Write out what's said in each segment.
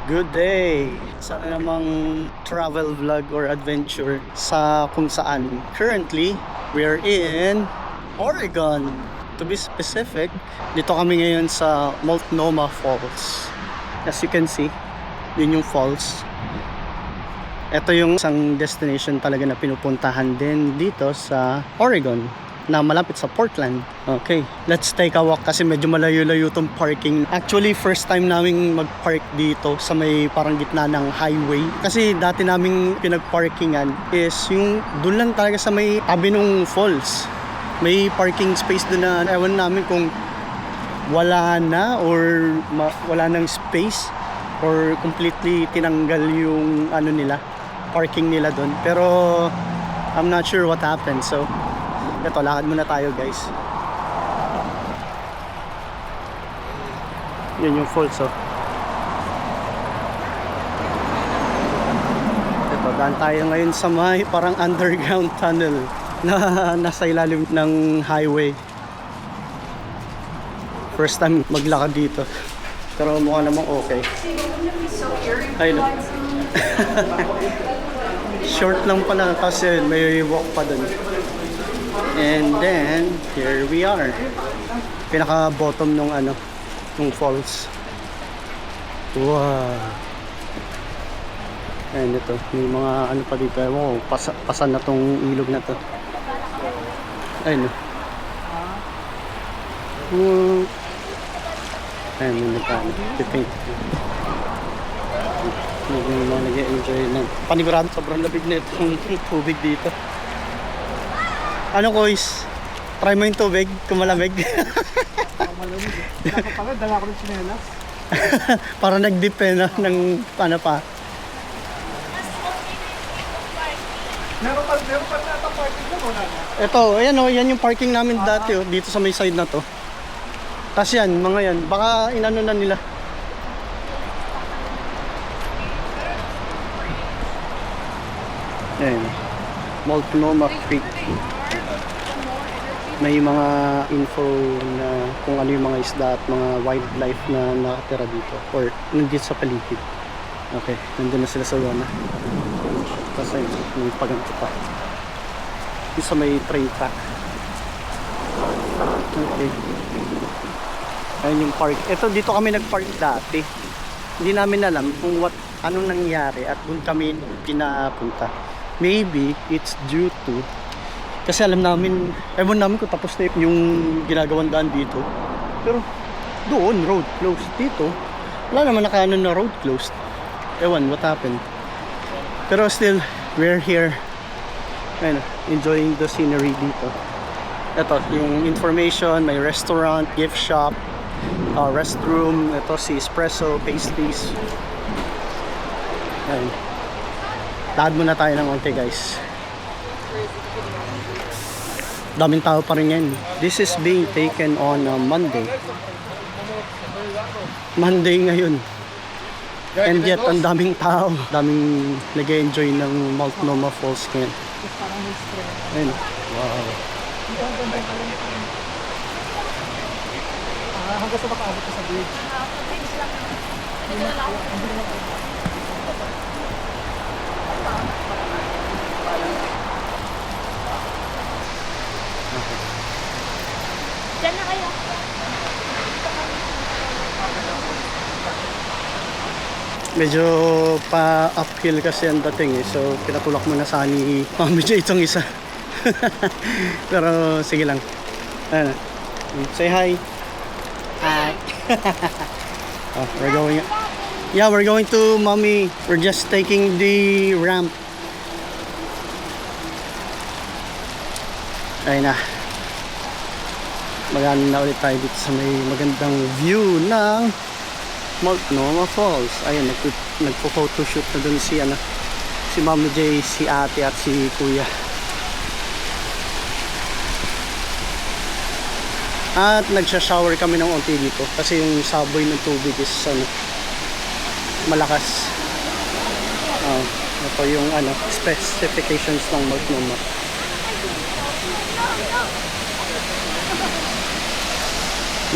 Good day! Sana namang travel vlog or adventure sa kung saan. Currently, we are in Oregon. To be specific, dito kami ngayon sa Multnomah Falls. As you can see, yun yung falls. Ito yung isang destination talaga na pinupuntahan din dito sa Oregon, na malapit sa Portland. Okay, let's take a walk kasi medyo malayo-layo tong parking. Actually, first time naming mag-park dito sa may parang gitna ng highway. Kasi dati naming pinag-parkingan is yung doon lang talaga sa may tabi nung falls. May parking space doon na ewan namin kung wala na or wala nang space or completely tinanggal yung ano nila, parking nila doon. Pero I'm not sure what happened. So ito, lakad muna tayo guys. Yun yung falls oh. Ito, daan tayo ngayon sa may parang underground tunnel na nasa ilalim ng highway. First time maglakad dito. Pero mukha namang okay. Ayun. Short lang pala kasi may walk pa dun. And then here we are. Pinaka bottom nung ano, nung falls. Wow. And ito, may mga ano pa dito. Wow, pasan na tong ilog na to. Ayun. Ayun, may nagkano. Pipaint. May mga nag-enjoy na. Panigurado, sobrang labig na itong tubig dito. Ano Kois? Try mo yung tubig kung malamig. Malamig. Nakapagod, dala ko ng sinelas. Para nag-depend ng ano pa. Meron pa nata parking na muna. Ito, ayan o, yan yung parking namin dati o, dito sa may side na to. Tas yan, mga yan, baka inano na nila. Ayan, Multnomah Creek. May mga info na kung ano yung mga isda at mga wildlife na nakatira dito or nandito sa paligid. Okay, nandun na sila sa zona. Tapos Tapos ayun, may paganto pa. Yung sa may train track. Okay. Ayun yung park. Ito dito kami nagpark dati. Hindi namin alam kung anong nangyari at kung kami pinapunta. Maybe it's due to kasi alam namin, ewan namin kung tapos na yung ginagawang daan dito. Pero doon, road closed. Dito, wala naman nakaano na road closed. Ewan, what happened? Pero still, we're here. Ayun, enjoying the scenery dito. Ito, yung information, may restaurant, gift shop, restroom, ito si espresso, pastries. Ayun. Lakad muna tayo ng konti guys. Daming tao pa rin yan. This is being taken on Monday. Monday ngayon. And yet, ang daming tao. Daming nag-enjoy ng Multnomah Falls ngayon. Ayun. Wow. Hanggang sa makaabot ka sa bridge. Diyan na kayo. Medyo pa uphill kasi ang dating eh. So pinatulak muna sa ni Mami J itong isa. Pero sige lang. Ayan. Say hi. Hi. Oh, we're going. Yeah, we're going to Mommy. We're just taking the ramp. Ayun na. Maganda na ulit tayo dito sa may magandang view ng Multnomah Falls. Ayun, nagpo-photoshoot na dun si Mama J, si ate at si kuya. At nagsha-shower kami ng onti dito kasi yung saboy ng tubig is malakas. Ito yung specifications ng Multnomah.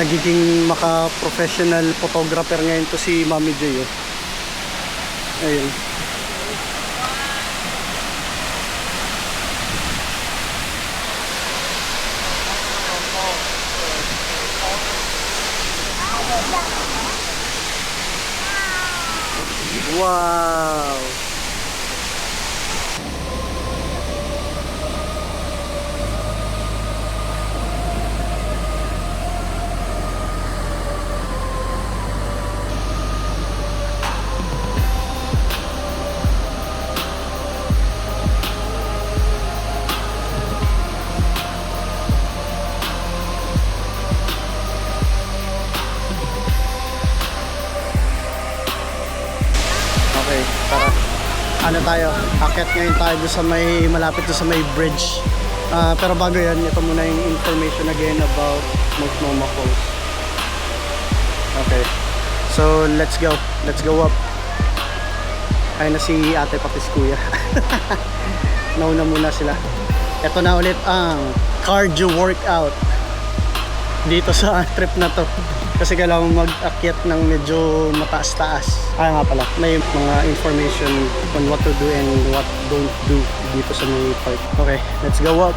Nagiging maka-professional photographer ngayon to si Mami J. Ayun. Wow! Okay, tara. Tayo, akit ngayon tayo doon sa may, malapit doon sa may bridge. Pero bago yan, ito muna yung information again about Multnomah Falls. Okay, so let's go up. Ayun na si ate pati si kuya. Nauna muna sila. Ito na ulit ang cardio workout dito sa trip na to. Kasi kailangan mag-akyat ng medyo mataas-taas. Nga pala, may mga information on what to do and what don't do dito sa may park. Okay, let's go up.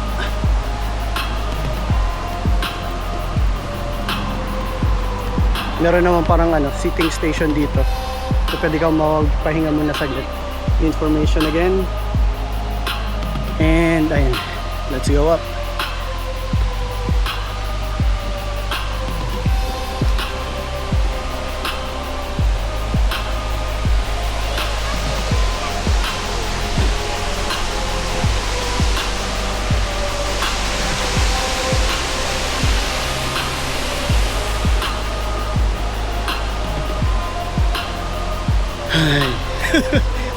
Meron naman parang sitting station dito. So pwede kang magpahinga muna saglit. Information again. And ayun, let's go up.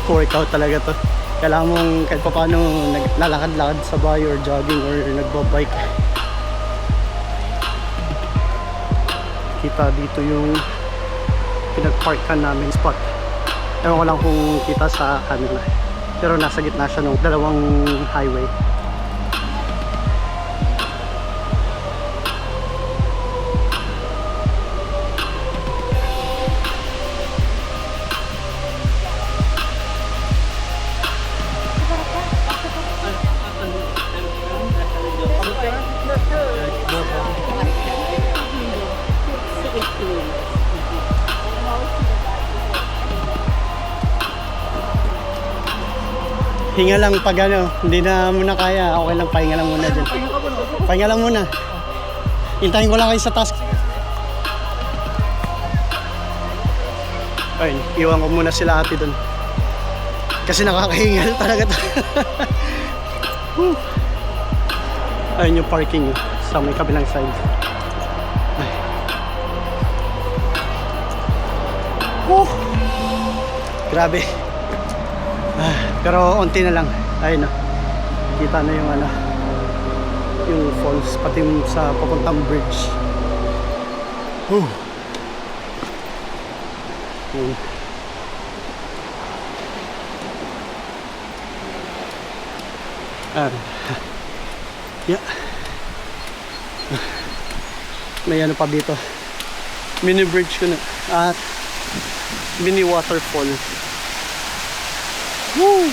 Workout talaga to. Kailangan mong kahit pa paano naglalakad-lakad sa bahay or jogging or nagbabike. Kita dito yung pinagparkan namin spot. Ewan ko lang kung kita sa kanila. Pero nasa gitna siya ng dalawang highway. Hinga lang pag ano, hindi na muna kaya. Okay lang, pahinga lang muna dyan. Pahinga lang muna. Hintayin ko lang kayo sa task. Ayun, iwan ko muna sila ate dun. Kasi nakakahingal talaga to. Whew. Ayun yung parking sa may kabilang side. Ay. Whew. Grabe. Pero unti na lang. Ayun na. Kita na yung ano, yung falls pati sa papuntang bridge. Whew. Yeah. May ano pa dito. Mini bridge ko na. At mini waterfall. Woo!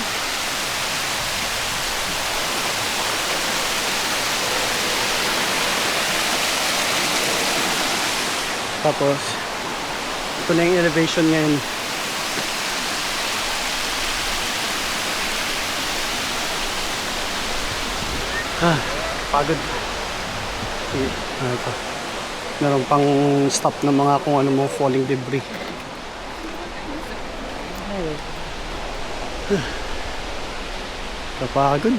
Tapos ito na yung elevation ngayon. Pagod. Sige, ito. Meron pang stop ng mga kung ano mo falling debris. Kapagod.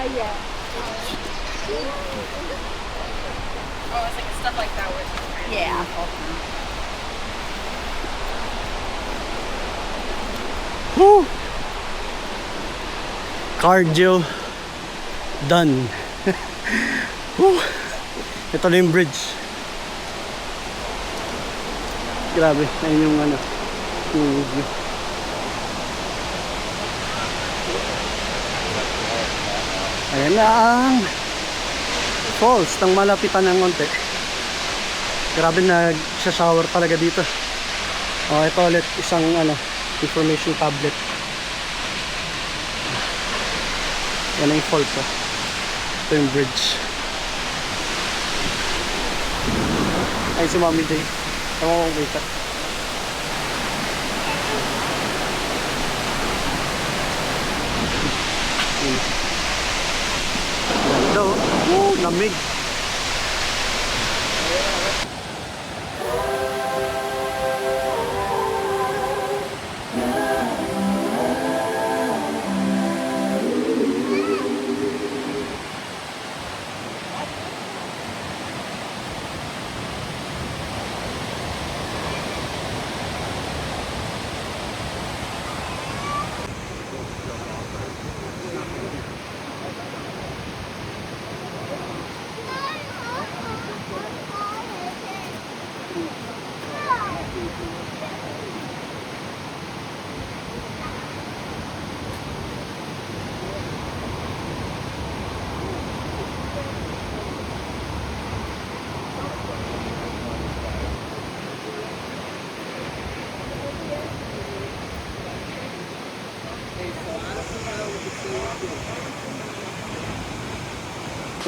Yeah. Oh, it's like stuff like that was. Yeah. Woo! Cardio done. Woo! Ito na yung bridge. Grabe, ayun yung ano, yung view. Ayan na ang falls ng malapitan ng konti. Grabe, nag-shower talaga dito. Oh, ito ulit isang ano, information tablet. Yan ang falls. Ito yung bridge. Ay, si Mami Day. Tama ko wait up. Ganda oh. Woo, lamig.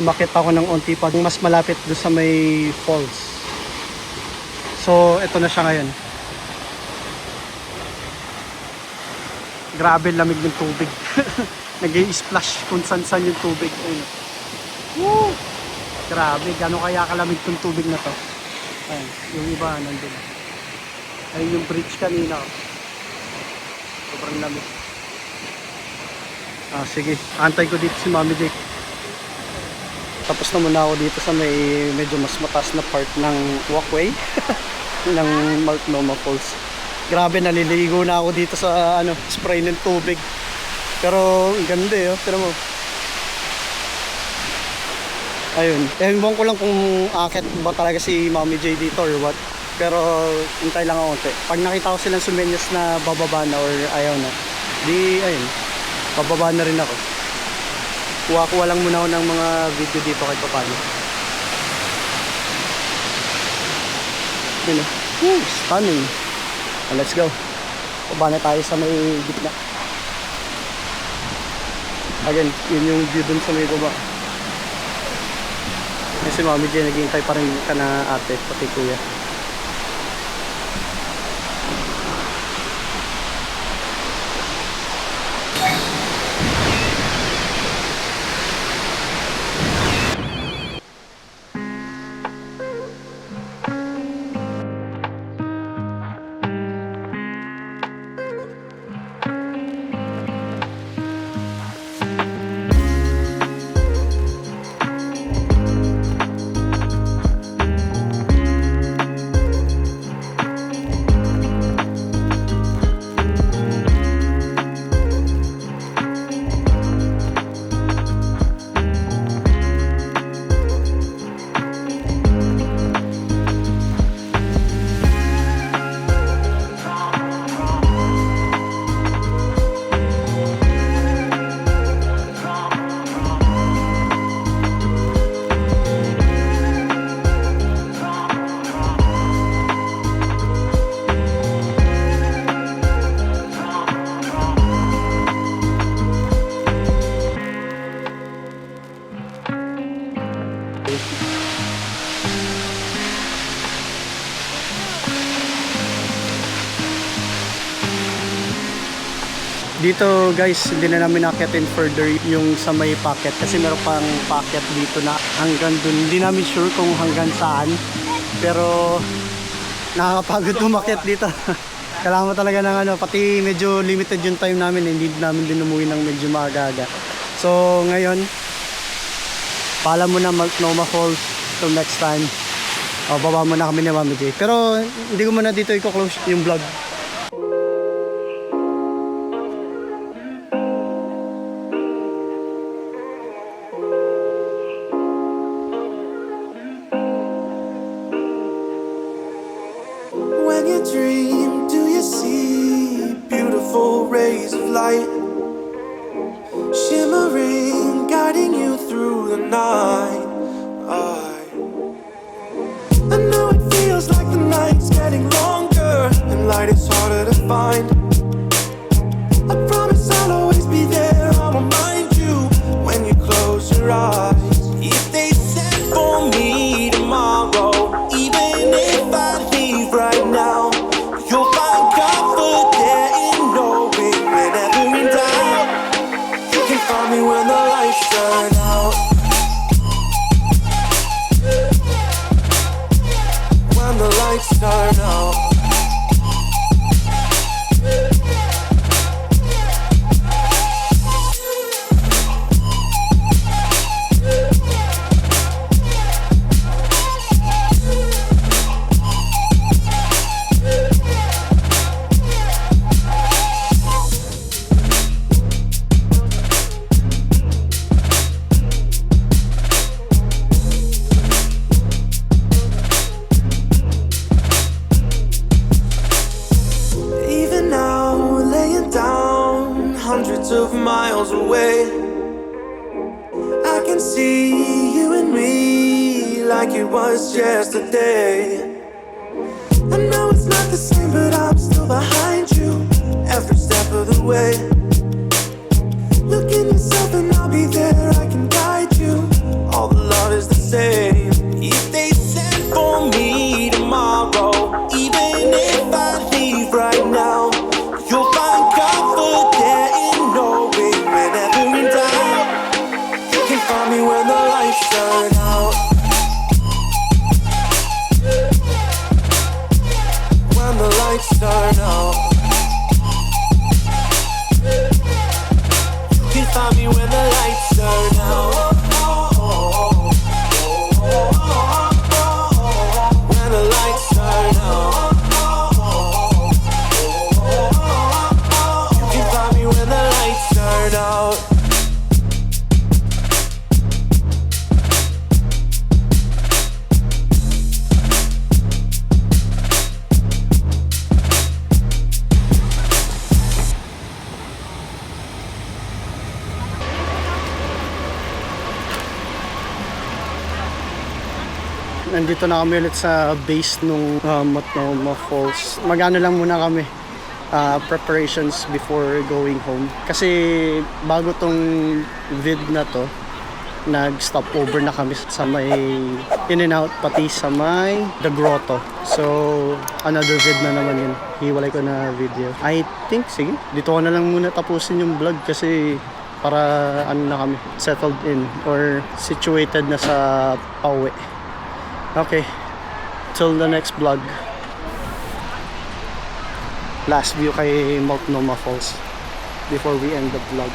Umakit ako ng unti pag mas malapit doon sa may falls. So, ito na siya ngayon. Grabe lamig ng tubig. Nag-i-splash kung saan-saan yung tubig. Ayun. Woo! Grabe, gano'n kaya kalamig tong tubig na to. Ayun, yung iba nandun. Ayun yung bridge kanina. Sobrang lamig. Sige, antay ko dito si Mami Jake. Tapos na muna ako dito sa may medyo mas mataas na part ng walkway ng Multnomah Falls. Grabe, naliligo na ako dito sa ano, spray ng tubig. Pero ang ganda eh, pero mo. Ayun, ewan ko lang kung akit ba talaga si Mami J dito or what. Pero hintay lang ako konti. Pag nakita ko silang sumenyas na bababa na or ayaw na, di ayun, bababa na rin ako. Kuha lang muna ako ng mga video dito kahit paano. Yun oh. Stunning. Let's go. Baba na tayo sa may gitna. Again, yun yung view dun sa may baba. si Mami J, naghihintay pa rin ka na ate, pati kuya. Dito guys, hindi na namin nakyatin further yung sa may packet kasi meron pang packet dito na hanggang dun. Hindi namin sure kung hanggang saan, pero nakakapagod umakyat dito. Kailangan mo talaga ng ano, pati medyo limited yung time namin, hindi namin din umuwi ng medyo maaga-aga. So ngayon, paalam mo na Noma Falls till next time. O, baba muna kami ni Mami J. Pero hindi ko muna dito i-close yung vlog. When you dream, do you see beautiful rays of light shimmering, guiding you through the night? I know it feels like the night's getting longer and light is harder to find. I promise I'll always be there, I'll remind you when you close your eyes. If they send for me tomorrow, even if I leave right now, you'll find comfort there in knowing whenever in doubt, you can find me when the lights turn out. When the lights turn out. Hundreds of miles away, I can see you and me like it was yesterday. I know it's not the same, but I'm still behind you every step of the way. Look in yourself and I'll be there, I can guide you. All the love is the same. If they send for me tomorrow, even if I leave right now, you'll find comfort there in knowing whenever in doubt, you can find me when the lights turn out. When the lights turn out, you can find me when the lights turn out. When the lights turn out. When the lights turn out. Nandito na kami ulit sa base nung Noma Falls. Magano lang muna kami. Preparations before going home kasi bago tong vid na to nag-stop over na kami sa may In-N-Out, pati sa may The Grotto. So, another vid na naman yun. Hiwalay ko na video. I think, sige, dito ko na lang muna tapusin yung vlog kasi para ano na kami, settled in or situated na sa pauwi. Okay, till the next vlog. Last view kay Multnomah Falls before we end the vlog.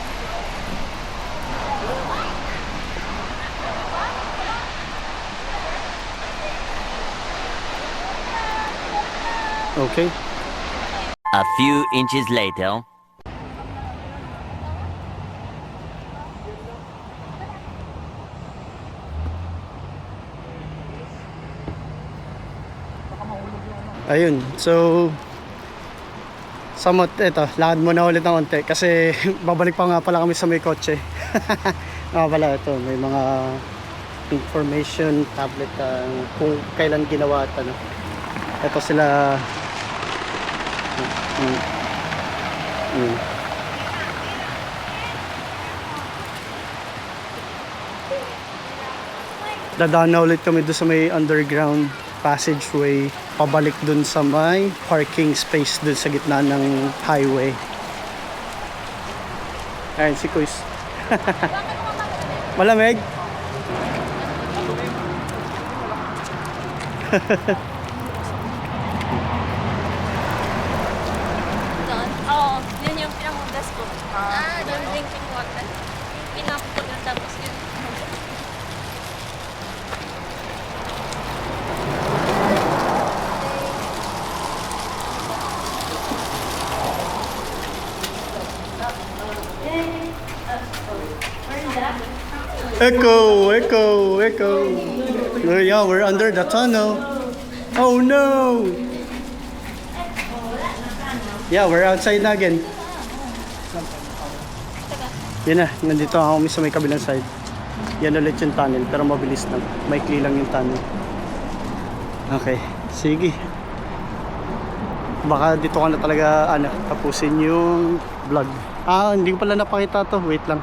Okay. A few inches later. Ayun, so samot ito, lakad muna ulit ng konti kasi babalik pa nga pala kami sa may kotse. Nga pala ito, may mga information tablet kung kailan ginawa ito, no? Ito sila dadaan na ulit kami doon sa may underground passageway pabalik dun sa may parking space dun sa gitna ng highway. Ayun si Kuis. Malamig? Doon? Oo, yun yung pinangugas ko. Yung drinking water. Pinakot na tapos yun. Echo. Oh, yeah, we're under the tunnel. Oh no! Yeah, we're outside na again. Yan na, nandito ako sa may kabilang side. Yan ulit yung tunnel, pero mabilis lang. Maikli lang yung tunnel. Okay, sige. Baka dito ka na talaga tapusin yung vlog. Hindi ko pala napakita to. Wait lang.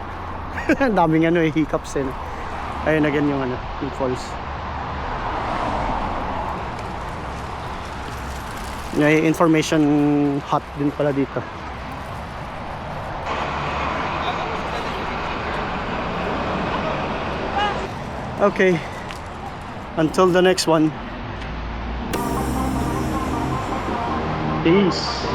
Daming hiccups eh. Ayun again yung yung falls. May information hut din pala dito. Okay. Until the next one. Peace.